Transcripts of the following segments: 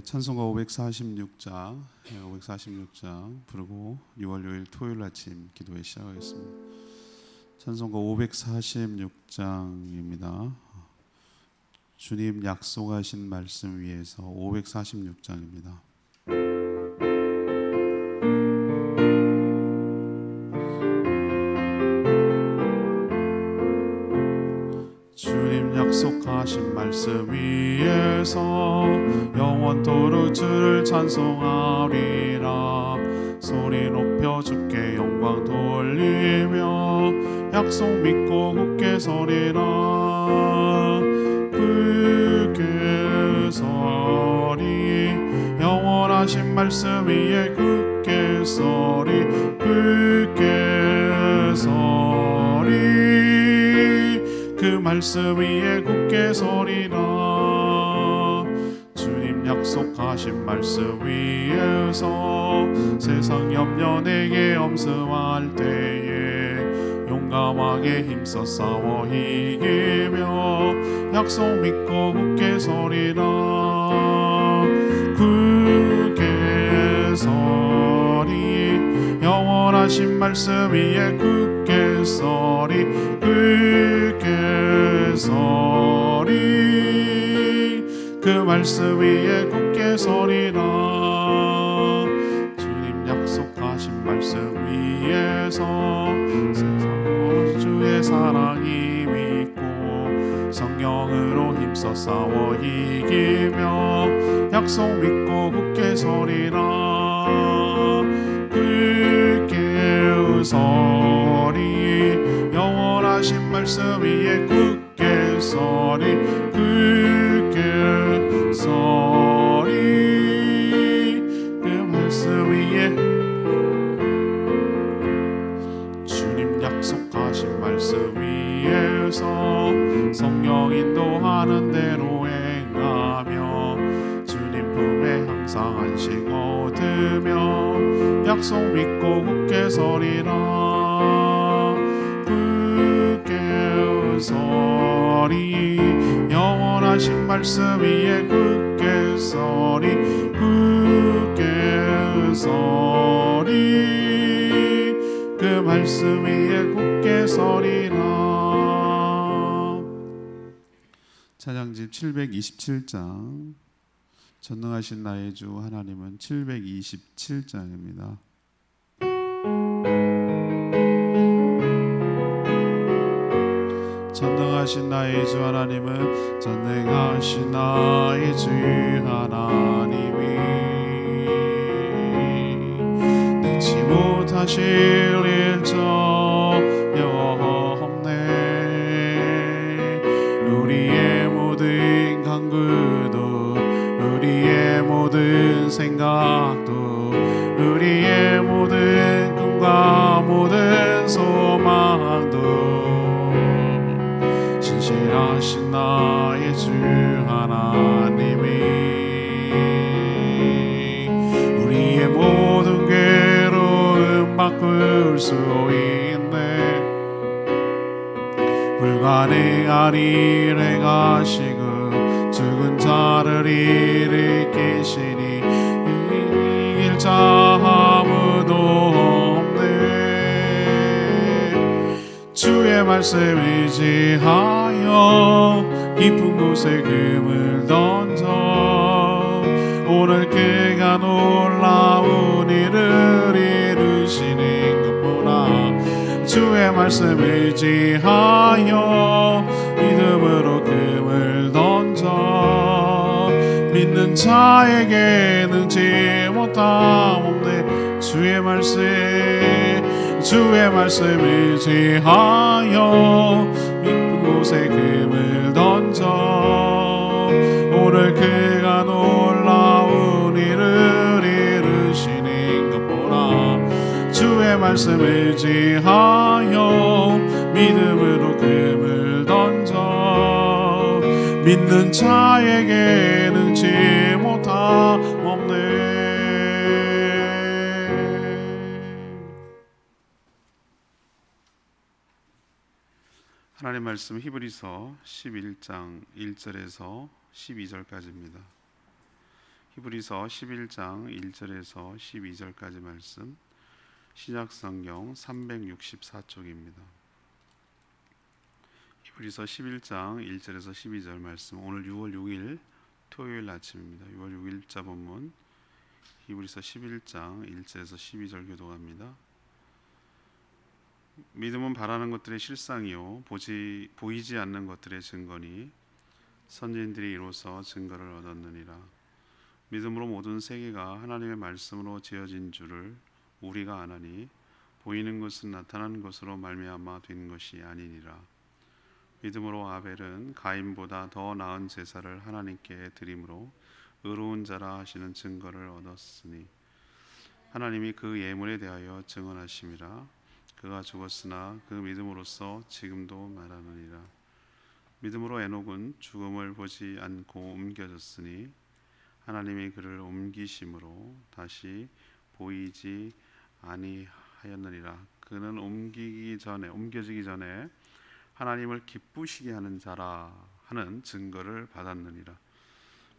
찬송가 546장, 546장 부르고 6월 6일 토요일 아침 기도회 시작하겠습니다. 찬송가 546장입니다. 주님 약속하신 말씀 위에서 546장입니다. 주님 약속하신 말씀 위에서 영원토록 주를 찬송하리라. 소리 높여 주께 영광 돌리며 약속 믿고 굳게 서리라. 굳게 서리 영원하신 말씀 위에 굳게 서리. 굳게 서리 그 말씀 위에 굳게 서리라. 주님 약속하신 말씀 위에서 세상 염려 내게 엄습할 때에 용감하게 힘써 싸워 이기며 약속 믿고 굳게 서리라. 굳게 서리 영원하신 말씀 위에 굳게 서리. 굳게 서리 그 말씀 위에 굳게 서리라. 주님 약속하신 말씀 위에서 세상 주의 사랑이 믿고 성령으로 힘써 싸워 이기며 약속 믿고 굳게 서리라. 굳게 서리 영원하신 말씀 위에 굳게 서리. 굳게 서리 그 말씀 위에 주님 약속하신 말씀 위에서 성령 인도하는 대로 행하며 주님 품에 항상 안식 얻으며 약속 믿고 굳게 서리라. 굳게 서리 영원하신 말씀 위에 굳게 서리. 굳게 서리 그 말씀 위에 굳게 서리라. 찬양집 727장 전능하신 나의 주 하나님은 727장입니다. 전능하신 나의 주 하나님은 전능하신 나의 주 하나님이 능치 못하실 일 전혀 없네. 우리의 모든 간구도 우리의 모든 생각도 우리의 모든 꿈과 모든 소망도 신실하신 나의 주 하나님이 우리의 모든 괴로움 바꿀 수 있네. 불가능한 일 행하시고 죽은 자를 일으키시니 이길 자 아무도 없네. 주의 말씀 의지하여 깊은 곳에 금을 던져 오늘 그가 놀라운 일을 이루시는 것보다 주의 말씀 의지하여 믿음으로 금을 던져 믿는 자에게 능치 못함 없네. 주의 말씀 의지하여 깊은 곳에 금을 던져 오늘 그가 놀라운 일을 이루시는 것보다 주의 말씀 의지하여 믿음으로 금을 던져 믿는 자에게 능치 못함 없네. 하나님 말씀 히브리서 11장 1절에서 12절까지입니다. 히브리서 11장 1절에서 12절까지 말씀, 신약성경 364쪽입니다. 히브리서 11장 1절에서 12절 말씀, 오늘 6월 6일 토요일 아침입니다. 6월 6일자 본문 히브리서 11장 1절에서 12절 교독합니다. 믿음은 바라는 것들의 실상이요 보이지 않는 것들의 증거니 선진들이 이로써 증거를 얻었느니라. 믿음으로 모든 세계가 하나님의 말씀으로 지어진 줄을 우리가 아나니 보이는 것은 나타난 것으로 말미암아 된 것이 아니니라. 믿음으로 아벨은 가인보다 더 나은 제사를 하나님께 드림으로 의로운 자라 하시는 증거를 얻었으니 하나님이 그 예물에 대하여 증언하심이라. 그가 죽었으나 그 믿음으로써 지금도 말하느니라. 믿음으로 에녹은 죽음을 보지 않고 옮겨졌으니 하나님이 그를 옮기심으로 다시 보이지 아니하였느니라. 그는 옮겨지기 전에 하나님을 기쁘시게 하는 자라 하는 증거를 받았느니라.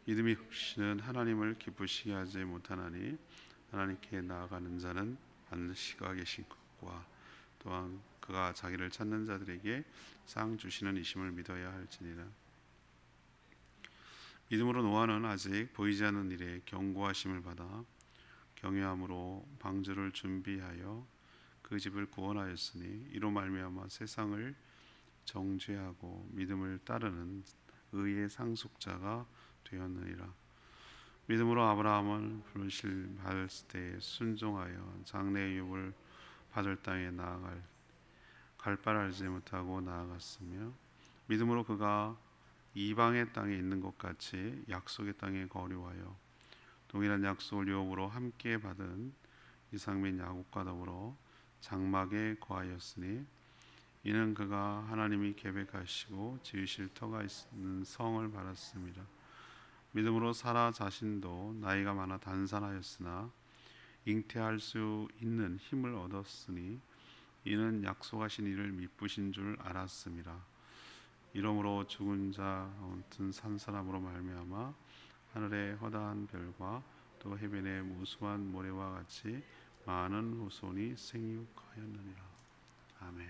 믿음이 없이는 하나님을 기쁘시게 하지 못하나니 하나님께 나아가는 자는 반드시 그가 계신 것과 또한 그가 자기를 찾는 자들에게 상 주시는 이심을 믿어야 할지니라. 믿음으로 노아는 아직 보이지 않는 일에 경고하심을 받아 경외함으로 방주를 준비하여 그 집을 구원하였으니 이로 말미암아 세상을 정죄하고 믿음을 따르는 의의 상속자가 되었느니라. 믿음으로 아브라함은 부르심 받을 때에 순종하여 장래의 유업을 받을 땅에 갈 바를 알지 못하고 나아갔으며 믿음으로 그가 이방의 땅에 있는 것 같이 약속의 땅에 거류하여 동일한 약속을 유업으로 함께 받은 이삭 및 야곱과 더불어 장막에 거하였으니 이는 그가 하나님이 계획하시고 지으실 터가 있는 성을 받았습니다. 믿음으로 사라 자신도 나이가 많아 단산하였으나 잉태할 수 있는 힘을 얻었으니 이는 약속하신 이를 미쁘신 줄 알았습니다. 이러므로 죽은 자 같은 산 사람으로 말미암아 하늘의 허다한 별과 또 해변의 무수한 모래와 같이 많은 후손이 생육하였느니라. 아멘.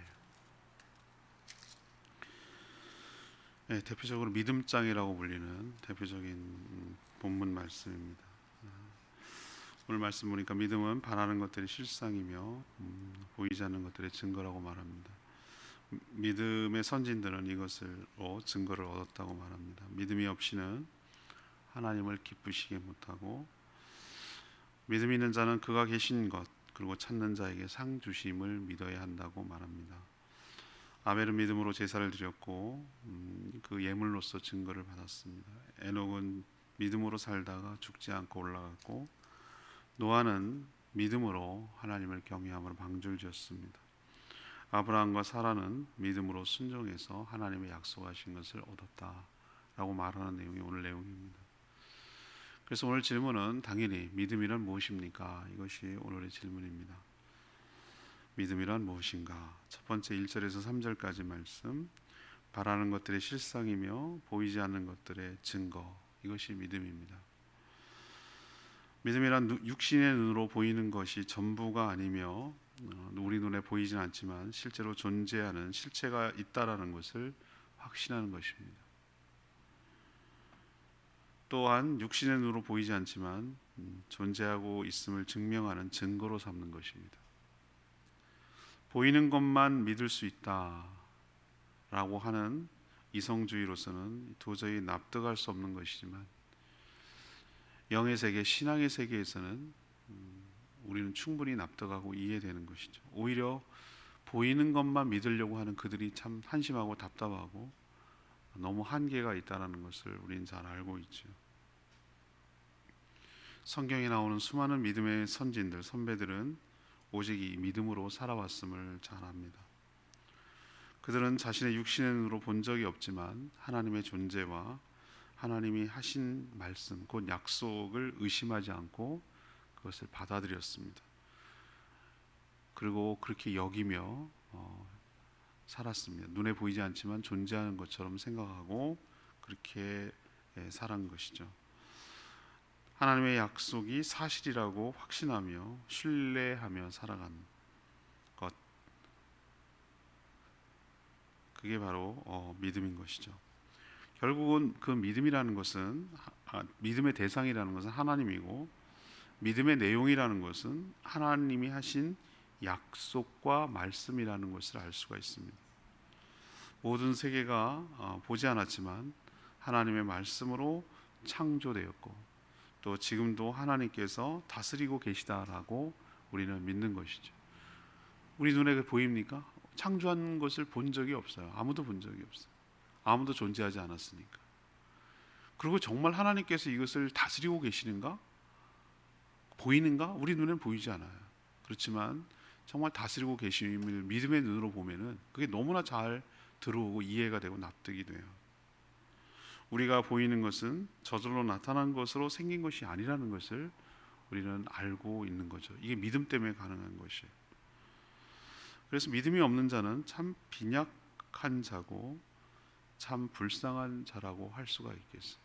네, 대표적으로 믿음장이라고 불리는 대표적인 본문 말씀입니다. 오늘 말씀 보니까 믿음은 바라는 것들의 실상이며 보이지 않는 것들의 증거라고 말합니다. 믿음의 선진들은 이것으로 증거를 얻었다고 말합니다. 믿음이 없이는 하나님을 기쁘시게 못하고 믿음 있는 자는 그가 계신 것 그리고 찾는 자에게 상 주심을 믿어야 한다고 말합니다. 아벨은 믿음으로 제사를 드렸고 그 예물로서 증거를 받았습니다. 에녹은 믿음으로 살다가 죽지 않고 올라갔고 노아는 믿음으로 하나님을 경외함으로 방주를 지었습니다. 아브라함과 사라는 믿음으로 순종해서 하나님의 약속하신 것을 얻었다라고 말하는 내용이 오늘 내용입니다. 그래서 오늘 질문은 당연히 믿음이란 무엇입니까? 이것이 오늘의 질문입니다. 믿음이란 무엇인가? 첫 번째 1절에서 3절까지 말씀, 바라는 것들의 실상이며 보이지 않는 것들의 증거, 이것이 믿음입니다. 믿음이란 육신의 눈으로 보이는 것이 전부가 아니며 우리 눈에 보이진 않지만 실제로 존재하는 실체가 있다라는 것을 확신하는 것입니다. 또한 육신의 눈으로 보이지 않지만 존재하고 있음을 증명하는 증거로 삼는 것입니다. 보이는 것만 믿을 수 있다라고 하는 이성주의로서는 도저히 납득할 수 없는 것이지만 영의 세계, 신앙의 세계에서는 우리는 충분히 납득하고 이해되는 것이죠. 오히려 보이는 것만 믿으려고 하는 그들이 참 한심하고 답답하고 너무 한계가 있다는 것을 우리는 잘 알고 있죠. 성경에 나오는 수많은 믿음의 선진들, 선배들은 오직 이 믿음으로 살아왔음을 잘 압니다. 그들은 자신의 육신의 눈으로 본 적이 없지만 하나님의 존재와 하나님이 하신 말씀, 곧 약속을 의심하지 않고 그것을 받아들였습니다. 그리고 그렇게 여기며 살았습니다. 눈에 보이지 않지만 존재하는 것처럼 생각하고 그렇게 살은 것이죠. 하나님의 약속이 사실이라고 확신하며 신뢰하며 살아가는 것, 그게 바로 믿음인 것이죠. 결국은 그 믿음이라는 것은 믿음의 대상이라는 것은 하나님이고, 믿음의 내용이라는 것은 하나님이 하신 약속과 말씀이라는 것을 알 수가 있습니다. 모든 세계가 보지 않았지만 하나님의 말씀으로 창조되었고, 또 지금도 하나님께서 다스리고 계시다라고 우리는 믿는 것이죠. 우리 눈에 보입니까? 창조한 것을 본 적이 없어요. 아무도 본 적이 없어요. 아무도 존재하지 않았으니까. 그리고 정말 하나님께서 이것을 다스리고 계시는가? 보이는가? 우리 눈엔 보이지 않아요. 그렇지만 정말 다스리고 계심을 믿음의 눈으로 보면은 그게 너무나 잘 들어오고 이해가 되고 납득이 돼요. 우리가 보이는 것은 저절로 나타난 것으로 생긴 것이 아니라는 것을 우리는 알고 있는 거죠. 이게 믿음 때문에 가능한 것이에요. 그래서 믿음이 없는 자는 참 빈약한 자고 참 불쌍한 자라고 할 수가 있겠어요.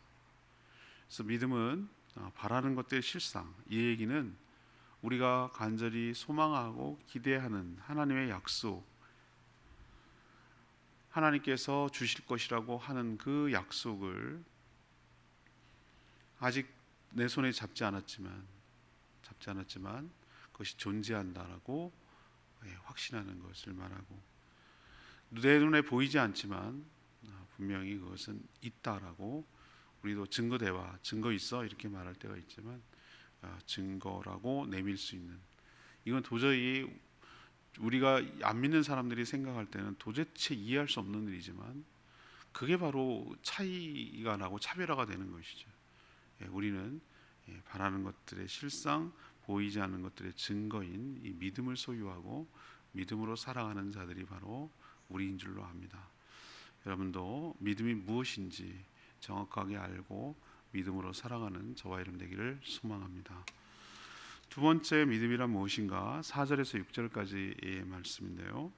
그래서 믿음은 바라는 것들의 실상, 이 얘기는 우리가 간절히 소망하고 기대하는 하나님의 약속, 하나님께서 주실 것이라고 하는 그 약속을 아직 내 손에 잡지 않았지만 그것이 존재한다라고 확신하는 것을 말하고, 내 눈에 보이지 않지만 분명히 그것은 있다라고, 우리도 증거대와 증거 있어 이렇게 말할 때가 있지만 증거라고 내밀 수 있는, 이건 도저히 우리가 안 믿는 사람들이 생각할 때는 도대체 이해할 수 없는 일이지만 그게 바로 차이가 나고 차별화가 되는 것이죠. 우리는 바라는 것들의 실상, 보이지 않는 것들의 증거인 이 믿음을 소유하고 믿음으로 살아가는 자들이 바로 우리인 줄로 압니다. 여러분도 믿음이 무엇인지 정확하게 알고 믿음으로 살아가는 저와 여러분 되기를 소망합니다. 두 번째 믿음이란 무엇인가? 4절에서 6절까지의 말씀인데요.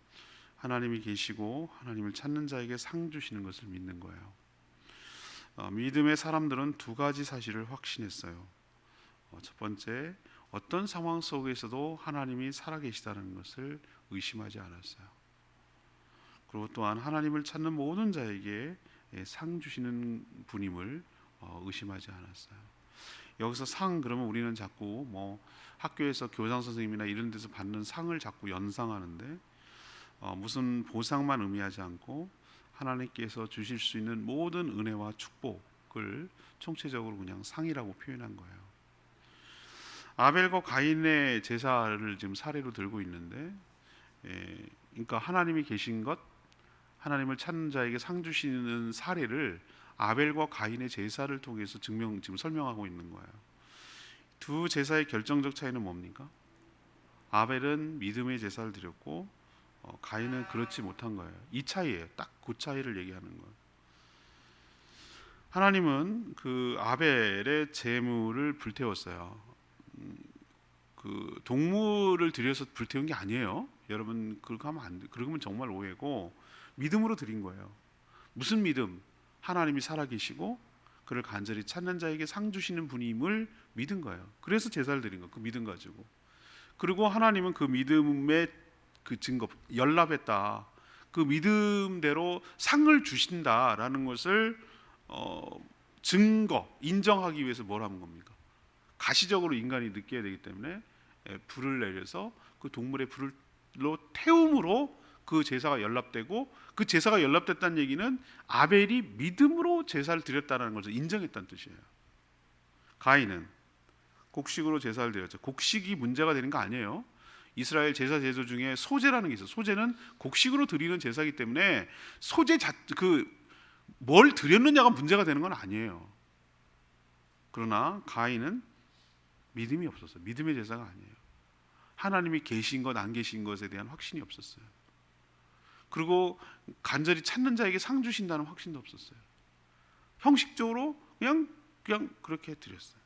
하나님이 계시고 하나님을 찾는 자에게 상 주시는 것을 믿는 거예요. 믿음의 사람들은 두 가지 사실을 확신했어요. 첫 번째, 어떤 상황 속에서도 하나님이 살아계시다는 것을 의심하지 않았어요. 그리고 또한 하나님을 찾는 모든 자에게 상 주시는 분임을 의심하지 않았어요. 여기서 상, 그러면 우리는 자꾸 학교에서 교장 선생님이나 이런 데서 받는 상을 자꾸 연상하는데 무슨 보상만 의미하지 않고 하나님께서 주실 수 있는 모든 은혜와 축복을 총체적으로 그냥 상이라고 표현한 거예요. 아벨과 가인의 제사를 지금 사례로 들고 있는데, 그러니까 하나님이 계신 것, 하나님을 찾는 자에게 상 주시는 사례를 아벨과 가인의 제사를 통해서 지금 설명하고 있는 거예요. 두 제사의 결정적 차이는 뭡니까? 아벨은 믿음의 제사를 드렸고 가인은 그렇지 못한 거예요. 이 차이예요. 딱 그 차이를 얘기하는 거예요. 하나님은 그 아벨의 제물을 불태웠어요. 그 동물을 들여서 불태운 게 아니에요. 여러분 그렇게 하면 안 돼. 그러면 정말 오해고, 믿음으로 드린 거예요. 무슨 믿음? 하나님이 살아계시고 그를 간절히 찾는 자에게 상 주시는 분임을 믿은 거예요. 그래서 제사를 드린 거, 그 믿음 가지고. 그리고 하나님은 그 믿음의 그 증거, 연락했다, 그 믿음대로 상을 주신다라는 것을 증거, 인정하기 위해서 뭘 하는 겁니까? 가시적으로 인간이 느껴야 되기 때문에 불을 내려서 그 동물의 불로 태움으로 그 제사가 연락되고, 그 제사가 연락됐다는 얘기는 아벨이 믿음으로 제사를 드렸다는 것을 인정했다는 뜻이에요. 가인은 곡식으로 제사를 드렸죠. 곡식이 문제가 되는 거 아니에요. 이스라엘 제사 제도 중에 소제라는 게 있어요. 소제는 곡식으로 드리는 제사이기 때문에 소제 뭘 드렸느냐가 문제가 되는 건 아니에요. 그러나 가인은 믿음이 없었어요. 믿음의 제사가 아니에요. 하나님이 계신 것 안 계신 것에 대한 확신이 없었어요. 그리고 간절히 찾는 자에게 상 주신다는 확신도 없었어요. 형식적으로 그냥 그렇게 드렸어요.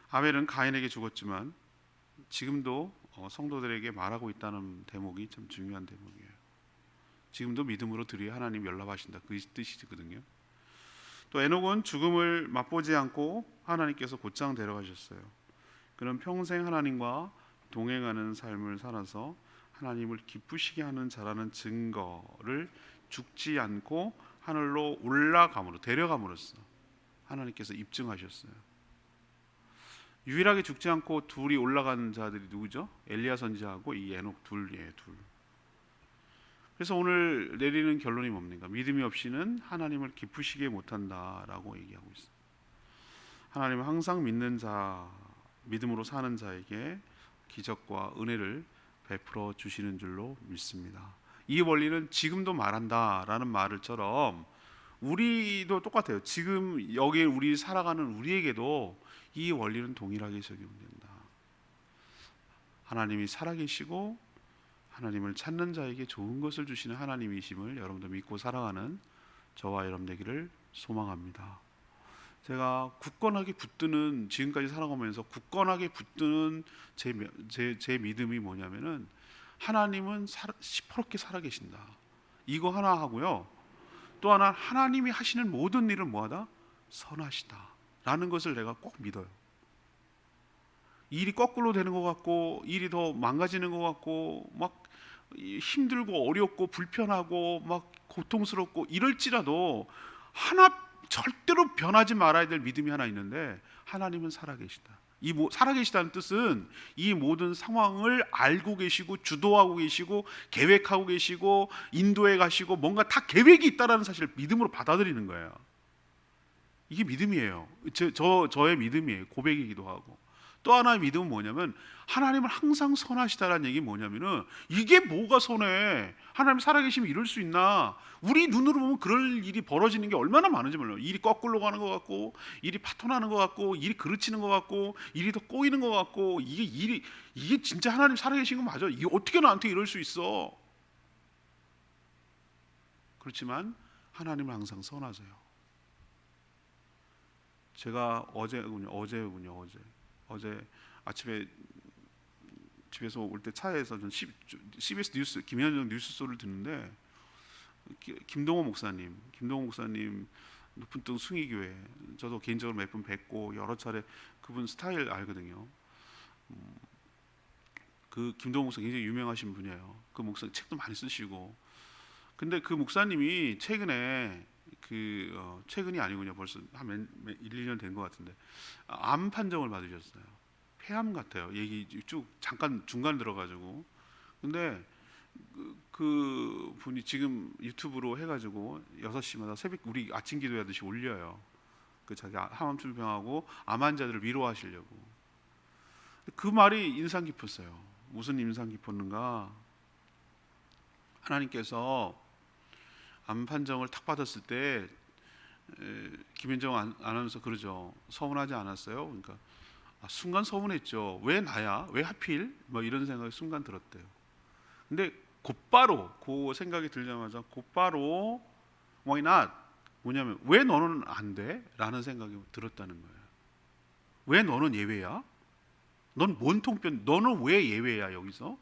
아벨은 가인에게 죽었지만 지금도 성도들에게 말하고 있다는 대목이 참 중요한 대목이에요. 지금도 믿음으로 드려야 하나님 연락하신다, 그 뜻이거든요. 또 에녹은 죽음을 맛보지 않고 하나님께서 곧장 데려가셨어요. 그는 평생 하나님과 동행하는 삶을 살아서 하나님을 기쁘시게 하는 자라는 증거를 죽지 않고 하늘로 올라감으로, 데려감으로써 하나님께서 입증하셨어요. 유일하게 죽지 않고 둘이 올라간 자들이 누구죠? 엘리야 선지자하고 이 에녹 둘이에요. 둘. 그래서 오늘 내리는 결론이 뭡니까? 믿음이 없이는 하나님을 기쁘시게 못한다라고 얘기하고 있어요. 하나님은 항상 믿는 자, 믿음으로 사는 자에게 기적과 은혜를 베풀어 주시는 줄로 믿습니다. 이 원리는 지금도 말한다라는 말을처럼 우리도 똑같아요. 지금 여기 우리 살아가는 우리에게도 이 원리는 동일하게 적용된다. 하나님이 살아계시고 하나님을 찾는 자에게 좋은 것을 주시는 하나님이심을 여러분도 믿고 살아가는 저와 여러분 되기를 소망합니다. 제가 굳건하게 붙드는, 지금까지 살아가면서 굳건하게 붙드는 제 믿음이 뭐냐면은 하나님은 시퍼렇게 살아계신다, 이거 하나 하고요, 또 하나 하나님이 하시는 모든 일은 뭐하다? 선하시다 라는 것을 내가 꼭 믿어요. 일이 거꾸로 되는 것 같고 일이 더 망가지는 것 같고 막 힘들고 어렵고 불편하고 막 고통스럽고 이럴지라도 하나 절대로 변하지 말아야 될 믿음이 하나 있는데, 하나님은 살아계시다. 이 살아계시다는 뜻은 이 모든 상황을 알고 계시고 주도하고 계시고 계획하고 계시고 인도해 가시고 뭔가 다 계획이 있다라는 사실을 믿음으로 받아들이는 거예요. 이게 믿음이에요. 저의 믿음이에요. 고백이기도 하고. 또 하나의 믿음은 뭐냐면 하나님은 항상 선하시다라는 얘기 뭐냐면은 이게 뭐가 선해? 하나님 살아계시면 이럴 수 있나? 우리 눈으로 보면 그럴 일이 벌어지는 게 얼마나 많은지 몰라요. 일이 거꾸로 가는 것 같고 일이 파토나는 것 같고 일이 그르치는 것 같고 일이 더 꼬이는 것 같고 이게 진짜 하나님 살아계신 거 맞아? 이게 어떻게 나한테 이럴 수 있어? 그렇지만 하나님은 항상 선하세요. 제가 어제 아침에 집에서 올 때 차에서 전 CBS 뉴스 김현정 뉴스소를 듣는데 김동호 목사님 높은 등 숭의교회, 저도 개인적으로 몇 번 뵙고 여러 차례 그분 스타일 알거든요. 그 김동호 목사 굉장히 유명하신 분이에요. 그 목사 책도 많이 쓰시고. 근데 그 목사님이 최근에 최근이 아니군요. 벌써 한 1, 2년 된 것 같은데 암 판정을 받으셨어요. 폐암 같아요. 얘기 쭉 잠깐 중간 들어가지고. 근데 그 분이 지금 유튜브로 해가지고 6시마다 새벽 우리 아침 기도하듯이 올려요. 그 자기 항암증 병하고 암 환자들을 위로하시려고. 그 말이 인상 깊었어요. 무슨 인상 깊었는가? 하나님께서 암 판정을 탁 받았을 때 김현정 아나운서 그러죠. 서운하지 않았어요? 그러니까 순간 서운했죠. 왜 나야? 왜 하필? 뭐 이런 생각이 순간 들었대요. 근데 곧바로 그 생각이 들자마자 곧바로 why not? 뭐냐면 왜 너는 안 돼? 라는 생각이 들었다는 거예요. 왜 너는 예외야? 넌 뭔 통변? 너는 왜 예외야 여기서?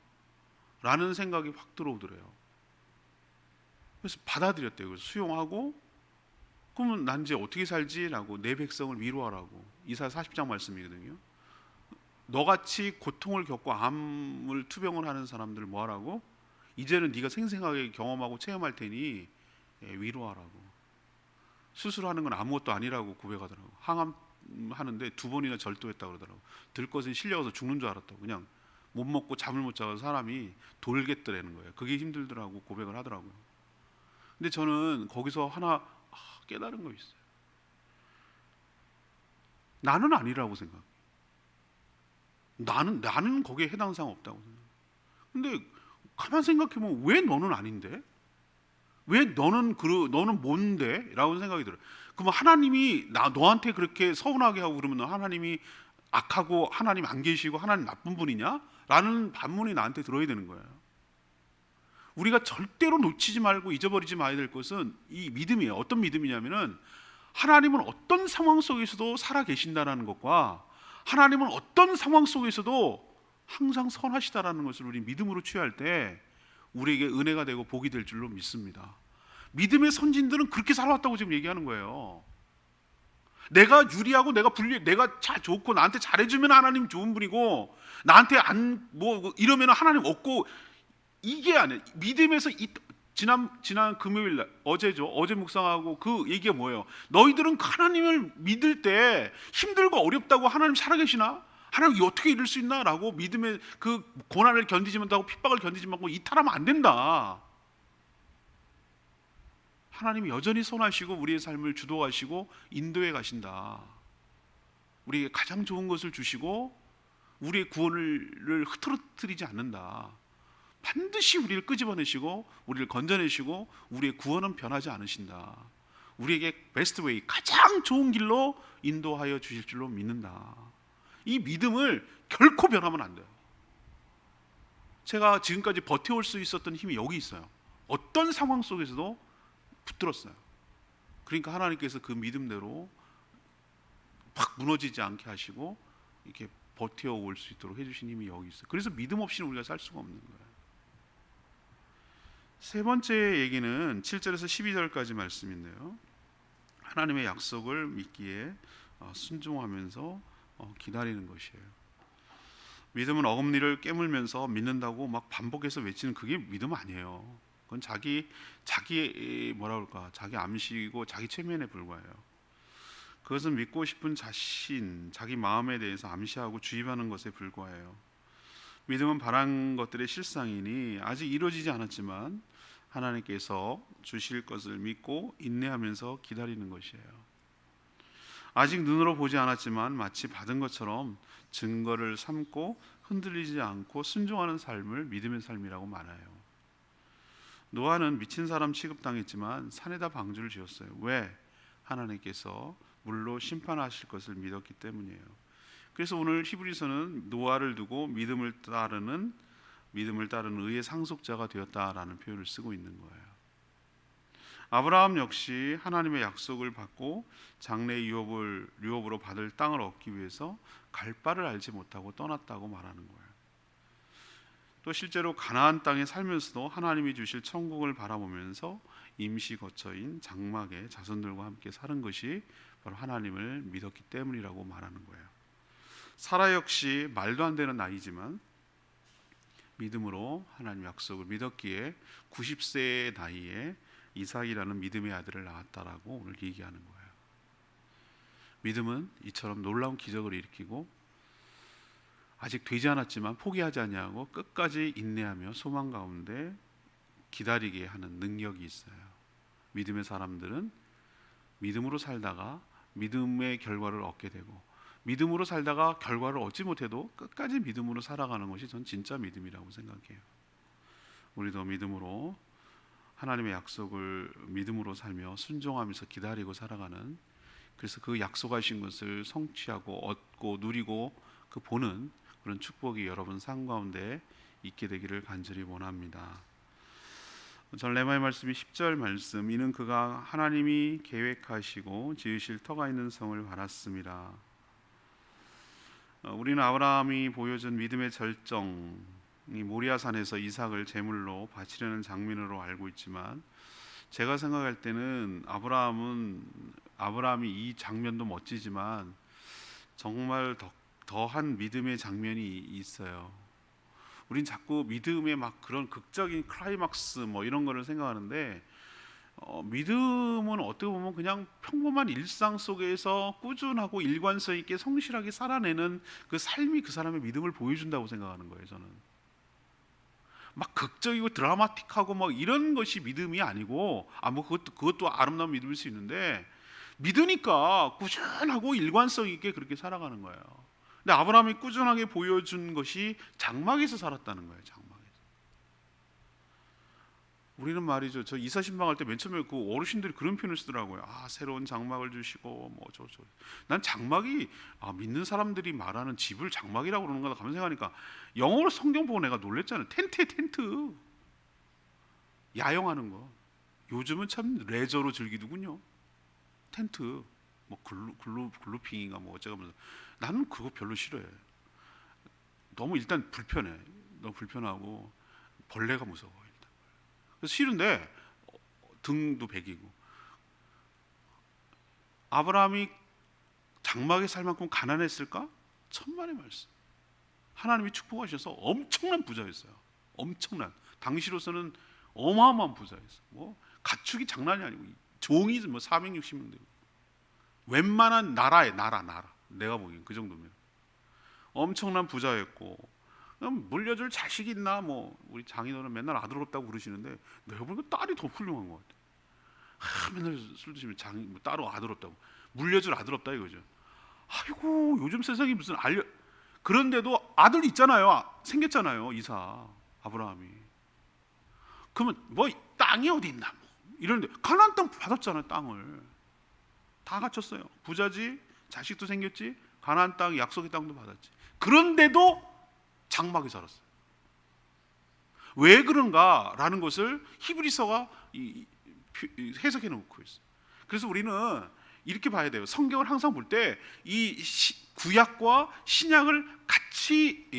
라는 생각이 확 들어오더래요. 그래서 받아들였대요. 그래서 수용하고, 그러면 난 이제 어떻게 살지라고 내 백성을 위로하라고. 이사야 40장 말씀이거든요. 너같이 고통을 겪고 암을 투병을 하는 사람들 뭐하라고? 이제는 네가 생생하게 경험하고 체험할 테니 위로하라고. 수술하는 건 아무것도 아니라고 고백하더라고. 항암 하는데 2번이나 절도했다고 그러더라고. 들것은 실려가서 죽는 줄 알았다고. 그냥 못 먹고 잠을 못 자고 사람이 돌겠더라는 거예요. 그게 힘들더라고 고백을 하더라고요. 근데 저는 거기서 하나 깨달은 거 있어요. 나는 아니라고 생각해. 나는 거기에 해당 사항 없다고 생각해. 근데 가만 생각해보면 왜 너는 아닌데? 왜 너는 뭔데? 라고 생각이 들어요. 그럼 하나님이 너한테 그렇게 서운하게 하고 그러면 하나님이 악하고 하나님 안 계시고 하나님 나쁜 분이냐? 라는 반문이 나한테 들어야 되는 거예요. 우리가 절대로 놓치지 말고 잊어버리지 말아야 될 것은 이 믿음이에요. 어떤 믿음이냐면은 하나님은 어떤 상황 속에서도 살아 계신다라는 것과 하나님은 어떤 상황 속에서도 항상 선하시다라는 것을 우리 믿음으로 취할 때 우리에게 은혜가 되고 복이 될 줄로 믿습니다. 믿음의 선진들은 그렇게 살아왔다고 지금 얘기하는 거예요. 내가 유리하고 내가 불리, 내가 잘 좋고 나한테 잘해주면 하나님 좋은 분이고, 나한테 안 뭐 이러면 하나님 없고, 이게 아니에요. 믿음에서 지난 금요일 날, 어제죠. 어제 묵상하고 그 얘기가 뭐예요? 너희들은 하나님을 믿을 때 힘들고 어렵다고 하나님 살아계시나? 하나님 어떻게 이럴 수 있나? 라고 믿음의 그 고난을 견디지 못하고 핍박을 견디지 못하고 이탈하면 안 된다. 하나님이 여전히 선하시고 우리의 삶을 주도하시고 인도해 가신다. 우리에게 가장 좋은 것을 주시고 우리의 구원을 흐트러뜨리지 않는다. 반드시 우리를 끄집어내시고 우리를 건져내시고 우리의 구원은 변하지 않으신다. 우리에게 베스트 웨이, 가장 좋은 길로 인도하여 주실 줄로 믿는다. 이 믿음을 결코 변하면 안 돼요. 제가 지금까지 버텨올 수 있었던 힘이 여기 있어요. 어떤 상황 속에서도 붙들었어요. 그러니까 하나님께서 그 믿음대로 팍 무너지지 않게 하시고 이렇게 버텨올 수 있도록 해주신 힘이 여기 있어요. 그래서 믿음 없이는 우리가 살 수가 없는 거예요. 세 번째 얘기는 7절에서 12절까지 말씀인데요, 하나님의 약속을 믿기에 순종하면서 기다리는 것이에요. 믿음은 어금니를 깨물면서 믿는다고 막 반복해서 외치는 그게 믿음 아니에요. 그건 자기 뭐라 그럴까, 자기 암시고 자기 최면에 불과해요. 그것은 믿고 싶은 자신, 자기 마음에 대해서 암시하고 주입하는 것에 불과해요. 믿음은 바란 것들의 실상이니 아직 이루어지지 않았지만 하나님께서 주실 것을 믿고 인내하면서 기다리는 것이에요. 아직 눈으로 보지 않았지만 마치 받은 것처럼 증거를 삼고 흔들리지 않고 순종하는 삶을 믿음의 삶이라고 말해요. 노아는 미친 사람 취급당했지만 산에다 방주를 지었어요. 왜? 하나님께서 물로 심판하실 것을 믿었기 때문이에요. 그래서 오늘 히브리서는 노아를 두고 믿음을 따르는 의의 상속자가 되었다라는 표현을 쓰고 있는 거예요. 아브라함 역시 하나님의 약속을 받고 장래 유업으로 받을 땅을 얻기 위해서 갈 바를 알지 못하고 떠났다고 말하는 거예요. 또 실제로 가나안 땅에 살면서도 하나님이 주실 천국을 바라보면서 임시 거처인 장막의 자손들과 함께 사는 것이 바로 하나님을 믿었기 때문이라고 말하는 거예요. 사라 역시 말도 안 되는 나이지만 믿음으로 하나님 약속을 믿었기에 90세의 나이에 이삭이라는 믿음의 아들을 낳았다라고 오늘 얘기하는 거예요. 믿음은 이처럼 놀라운 기적을 일으키고 아직 되지 않았지만 포기하지 아니하고 끝까지 인내하며 소망 가운데 기다리게 하는 능력이 있어요. 믿음의 사람들은 믿음으로 살다가 믿음의 결과를 얻게 되고, 믿음으로 살다가 결과를 얻지 못해도 끝까지 믿음으로 살아가는 것이 전 진짜 믿음이라고 생각해요. 우리도 믿음으로 하나님의 약속을 믿음으로 살며 순종하면서 기다리고 살아가는, 그래서 그 약속하신 것을 성취하고 얻고 누리고 그 보는 그런 축복이 여러분 삶 가운데 있게 되기를 간절히 원합니다. 전 레마의 말씀이 10절 말씀, 이는 그가 하나님이 계획하시고 지으실 터가 있는 성을 바랐습니다. 우리는 아브라함이 보여준 믿음의 절정이 모리아산에서 이삭을 제물로 바치려는 장면으로 알고 있지만, 제가 생각할 때는 아브라함이 이 장면도 멋지지만 정말 더한 믿음의 장면이 있어요. 우린 자꾸 믿음의 막 그런 극적인 클라이막스 뭐 이런 거를 생각하는데, 믿음은 어떻게 보면 그냥 평범한 일상 속에서 꾸준하고 일관성 있게 성실하게 살아내는 그 삶이 그 사람의 믿음을 보여준다고 생각하는 거예요. 저는 막 극적이고 드라마틱하고 막 이런 것이 믿음이 아니고, 뭐 그것도 아름다운 믿음일 수 있는데, 믿으니까 꾸준하고 일관성 있게 그렇게 살아가는 거예요. 근데 아브라함이 꾸준하게 보여준 것이 장막에서 살았다는 거예요. 장막에서. 우리는 말이죠, 저 이사 신방할 때 맨 처음에 그 어르신들이 그런 표현을 쓰더라고요. 새로운 장막을 주시고 뭐 저저. 난 장막이 믿는 사람들이 말하는 집을 장막이라고 그러는 거다 가만 생각하니까, 영어로 성경 보고 내가 놀랬잖아요. 텐트 야영하는 거. 요즘은 참 레저로 즐기더군요. 텐트 뭐 글루핑인가 뭐 어쩌면서, 나는 그거 별로 싫어해. 너무 일단 불편해. 너무 불편하고 벌레가 무서워. 일단 그래서 싫은데 등도 베기고. 아브라함이 장막에 살 만큼 가난했을까? 천만의 말씀. 하나님이 축복하셔서 엄청난 부자였어요. 엄청난, 당시로서는 어마어마한 부자였어요. 뭐 가축이 장난이 아니고 종이 뭐 460명 되고, 웬만한 나라에 나라 내가 보기엔 그 정도면 엄청난 부자였고, 물려줄 자식 있나? 뭐 우리 장인어른 맨날 아들 없다고 그러시는데 내가 보니까 딸이 더 훌륭한 것 같아. 맨날 술 드시면 뭐 따로 아들 없다고, 물려줄 아들 없다 이거죠. 아이고, 요즘 세상이 무슨 그런데도 아들 있잖아요. 생겼잖아요, 이삭, 아브라함이. 그러면 뭐 땅이 어디 있나? 뭐 이런데 가나안 땅 받았잖아요. 땅을 다 갖췄어요. 부자지, 자식도 생겼지, 가나안 땅, 약속의 땅도 받았지. 그런데도 장막에 살았어요. 왜 그런가라는 것을 히브리서가 해석해 놓고 있어요. 그래서 우리는 이렇게 봐야 돼요. 성경을 항상 볼 때 이 구약과 신약을 같이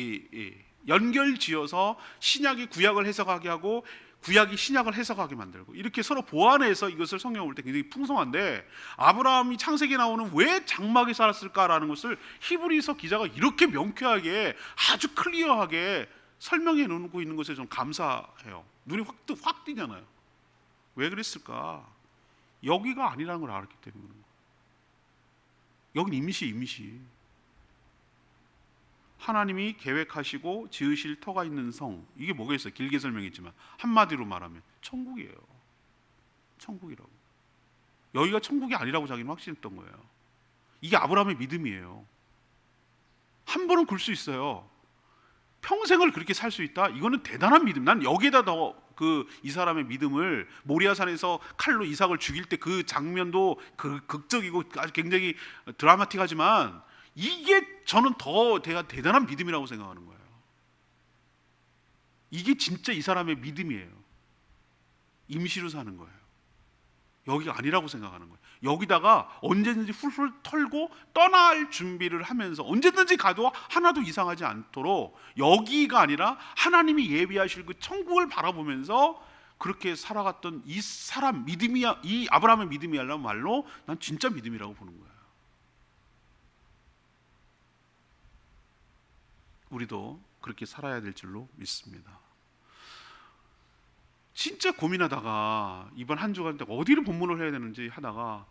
연결지어서 신약이 구약을 해석하게 하고 구약이 신약을 해석하게 만들고, 이렇게 서로 보완해서 이것을 성경을 볼 때 굉장히 풍성한데, 아브라함이 창세기에 나오는 왜 장막에 살았을까라는 것을 히브리서 기자가 이렇게 명쾌하게 아주 클리어하게 설명해 놓고 있는 것에 좀 감사해요. 눈이 확 띄잖아요. 왜 그랬을까? 여기가 아니라는 걸 알았기 때문에 그런 거예요. 여긴 임시. 하나님이 계획하시고 지으실 터가 있는 성, 이게 뭐겠어요? 길게 설명했지만 한마디로 말하면 천국이에요. 천국이라고. 여기가 천국이 아니라고 자기는 확신했던 거예요. 이게 아브라함의 믿음이에요. 한 번은 굴 수 있어요. 평생을 그렇게 살 수 있다? 이거는 대단한 믿음. 난 여기에다 더 이 사람의 믿음을, 모리아산에서 칼로 이삭을 죽일 때 그 장면도 극적이고 아주 굉장히 드라마틱하지만, 이게 저는 더 대단한 믿음이라고 생각하는 거예요. 이게 진짜 이 사람의 믿음이에요. 임시로 사는 거예요. 여기가 아니라고 생각하는 거예요. 여기다가 언제든지 훌훌 털고 떠날 준비를 하면서 언제든지 가도 하나도 이상하지 않도록, 여기가 아니라 하나님이 예비하실 그 천국을 바라보면서 그렇게 살아갔던 이 사람 믿음이야, 이 아브라함의 믿음이야라는 말로 난 진짜 믿음이라고 보는 거예요. 우리도 그렇게 살아야 될 줄로 믿습니다. 진짜 고민하다가 이번 한 주간 어디를 본문을 해야 되는지 하다가,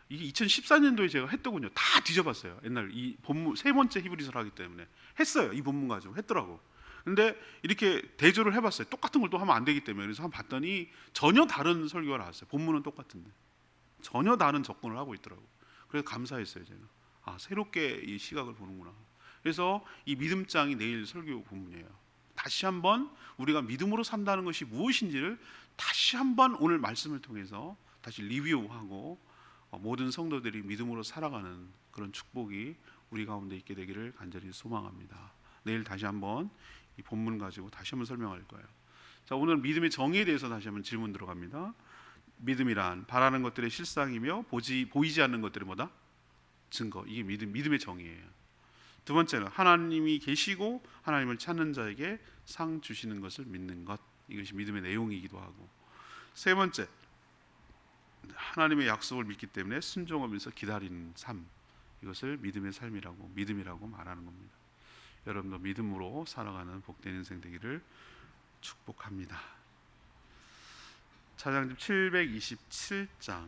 이게 2014년도에 제가 했더군요. 다 뒤져봤어요. 옛날 이 본문 세 번째 히브리서를 하기 때문에 했어요. 이 본문 가지고 했더라고. 근데 이렇게 대조를 해봤어요. 똑같은 걸 또 하면 안 되기 때문에. 그래서 한번 봤더니 전혀 다른 설교가 나왔어요. 본문은 똑같은데 전혀 다른 접근을 하고 있더라고. 그래서 감사했어요. 제가 새롭게 이 시각을 보는구나. 그래서 이 믿음장이 내일 설교 본문이에요. 다시 한번 우리가 믿음으로 산다는 것이 무엇인지를 다시 한번 오늘 말씀을 통해서 다시 리뷰하고, 모든 성도들이 믿음으로 살아가는 그런 축복이 우리 가운데 있게 되기를 간절히 소망합니다. 내일 다시 한번 이 본문 가지고 다시 한번 설명할 거예요. 자, 오늘 믿음의 정의에 대해서 다시 한번 질문 들어갑니다. 믿음이란 바라는 것들의 실상이며 보이지 않는 것들의 뭐다? 증거. 이게 믿음의 정의예요. 두 번째는 하나님이 계시고 하나님을 찾는 자에게 상 주시는 것을 믿는 것. 이것이 믿음의 내용이기도 하고, 세 번째, 하나님의 약속을 믿기 때문에 순종하면서 기다리는 삶. 이것을 믿음이라고 말하는 겁니다. 여러분도 믿음으로 살아가는 복된 인생 되기를 축복합니다. 찬양집 727장,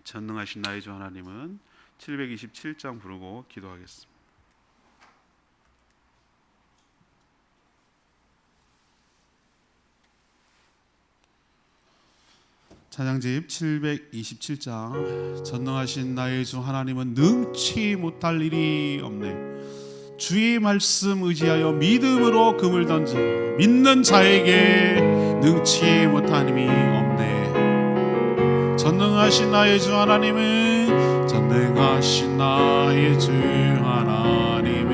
전능하신 나의 주 하나님은 727장 부르고 기도하겠습니다. 찬양집 727장. 전능하신 나의 주 하나님은 능치 못할 일이 없네. 주의 말씀 의지하여 믿음으로 금을 던져 믿는 자에게 능치 못한 힘이 없네. 전능하신 나의 주 하나님은, 전능하신 나의 주 하나님은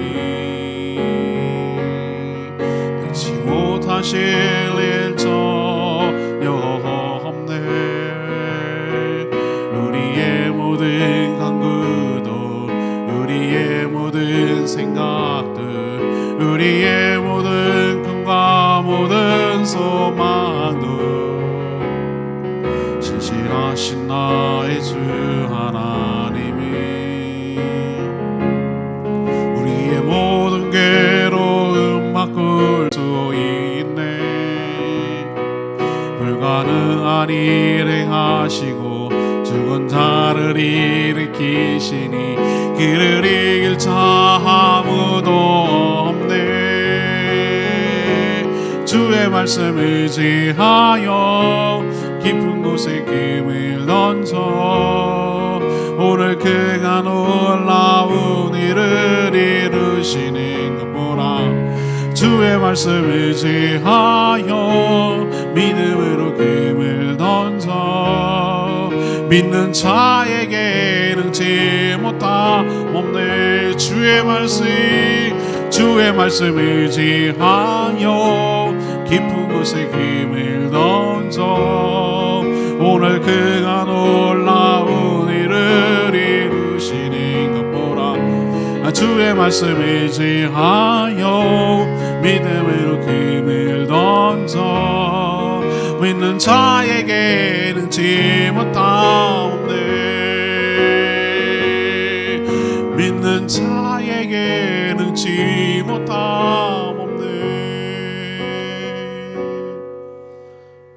능치 못하실 일 전혀 없네. 우리의 모든 간구도, 우리의 모든 생각들, 우리의 모든 꿈과 모든 소망도 길을 이길 자 아무도 없네. 주의 말씀 의지하여 깊은 곳에 금을 던져 오늘 그가 놀라운 일을 이루시는 것 보라. 주의 말씀 의지하여 믿음으로 금을 던져 믿는 자에게 능치 못함 없네. 주의 말씀 의지하여 깊은 곳에 금을 던져 오늘 그가 놀라운 일을 이루시는 것 보라. 주의 말씀 의지하여 믿음으로 금을 던져 믿는 자에게 능치 못함 없네. 믿는 자에게 능치 못함 없네.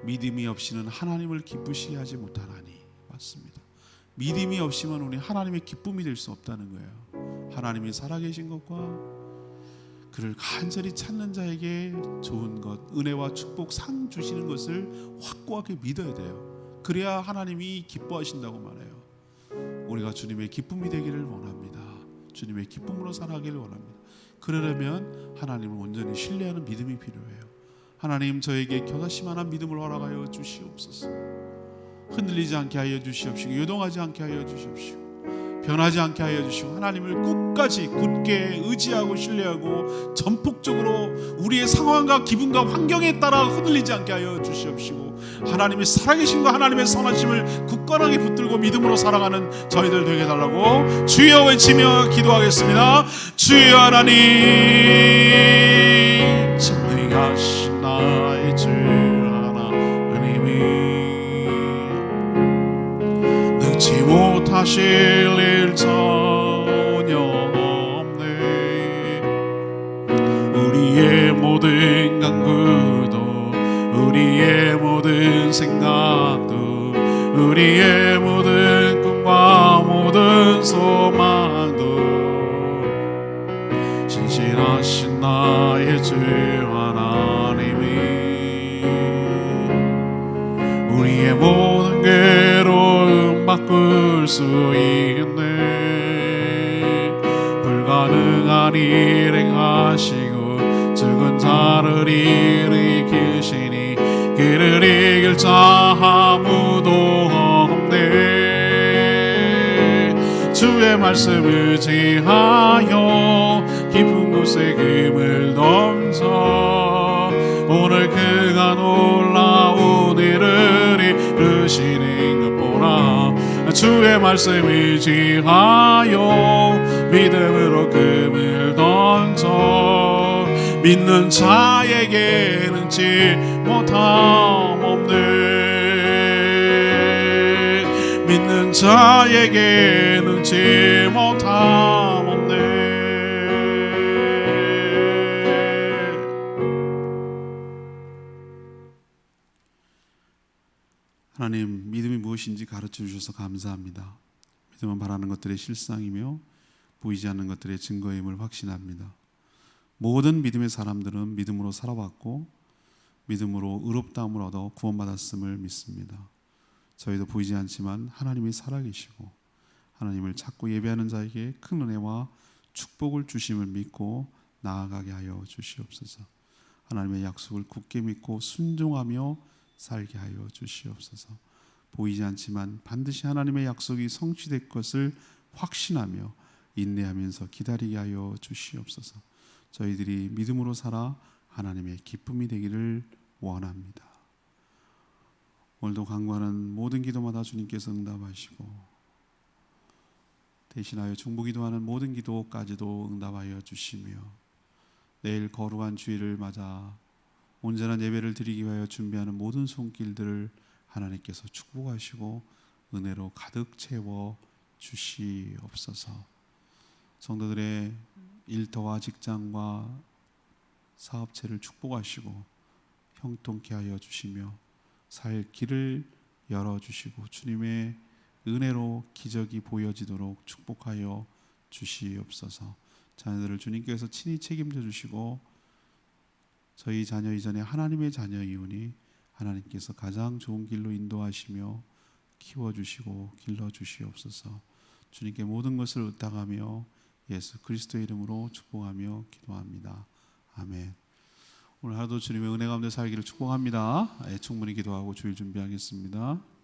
믿음이 없이는 하나님을 기쁘시게 하지 못하나니. 맞습니다. 믿음이 없이면 우리 하나님의 기쁨이 될 수 없다는 거예요. 하나님이 살아계신 것과 그를 간절히 찾는 자에게 좋은 것, 은혜와 축복, 상 주시는 것을 확고하게 믿어야 돼요. 그래야 하나님이 기뻐하신다고 말해요. 우리가 주님의 기쁨이 되기를 원합니다. 주님의 기쁨으로 살아가기를 원합니다. 그러려면 하나님을 온전히 신뢰하는 믿음이 필요해요. 하나님, 저에게 겨자씨 만한 믿음을 허락하여 주시옵소서. 흔들리지 않게 하여 주시옵시고 요동하지 않게 하여 주시옵시고 변하지 않게 하여 주시고 하나님을 끝까지 굳게 의지하고 신뢰하고 전폭적으로 우리의 상황과 기분과 환경에 따라 흔들리지 않게 하여 주시옵시고 하나님의 살아계심과 하나님의 선하심을 굳건하게 붙들고 믿음으로 살아가는 저희들 되게 해달라고 주여 외치며 기도하겠습니다. 주여 하나님, 전능하신 나의 주 하나님이 능치 못하실 일 전혀 없네. 우리의 모든 간구도 우리의 모든 생각도 우리의 모든 꿈과 모든 소망도 신실하신 나의 주 하나님이 우리의 모든 괴로움 바꿀 수 있네. 불가능한 일 행하시고 죽은 자를 일으키시니 그를 이길 자 아무도 없네. 주의 말씀 의지하여 깊은 곳에 금을 던져 오늘 그가 놀라운 일을 이루시는 것 보라. 주의 말씀 의지하여 믿음으로 금을 던져 믿는 자에게 능치 못함 없네. 믿는 자에게 능치 못함 없네. 하나님, 믿음이 무엇인지 가르쳐 주셔서 감사합니다. 믿음은 바라는 것들의 실상이며 보이지 않는 것들의 증거임을 확신합니다. 모든 믿음의 사람들은 믿음으로 살아왔고 믿음으로 의롭다함을 얻어 구원받았음을 믿습니다. 저희도 보이지 않지만 하나님이 살아계시고 하나님을 찾고 예배하는 자에게 큰 은혜와 축복을 주심을 믿고 나아가게 하여 주시옵소서. 하나님의 약속을 굳게 믿고 순종하며 살게 하여 주시옵소서. 보이지 않지만 반드시 하나님의 약속이 성취될 것을 확신하며 인내하면서 기다리게 하여 주시옵소서. 저희들이 믿음으로 살아 하나님의 기쁨이 되기를 원합니다. 오늘도 간구하는 모든 기도마다 주님께서 응답하시고 대신하여 중보기도하는 모든 기도까지도 응답하여 주시며 내일 거룩한 주일을 맞아 온전한 예배를 드리기 위하여 준비하는 모든 손길들을 하나님께서 축복하시고 은혜로 가득 채워 주시옵소서. 성도들의 일터와 직장과 사업체를 축복하시고 형통케 하여 주시며 살 길을 열어주시고 주님의 은혜로 기적이 보여지도록 축복하여 주시옵소서. 자녀들을 주님께서 친히 책임져 주시고 저희 자녀 이전에 하나님의 자녀이오니 하나님께서 가장 좋은 길로 인도하시며 키워주시고 길러주시옵소서. 주님께 모든 것을 의탁하며 예수 그리스도의 이름으로 축복하며 기도합니다. 아멘. 오늘 하루도 주님의 은혜 가운데 살기를 축복합니다. 충분히 기도하고 주일 준비하겠습니다.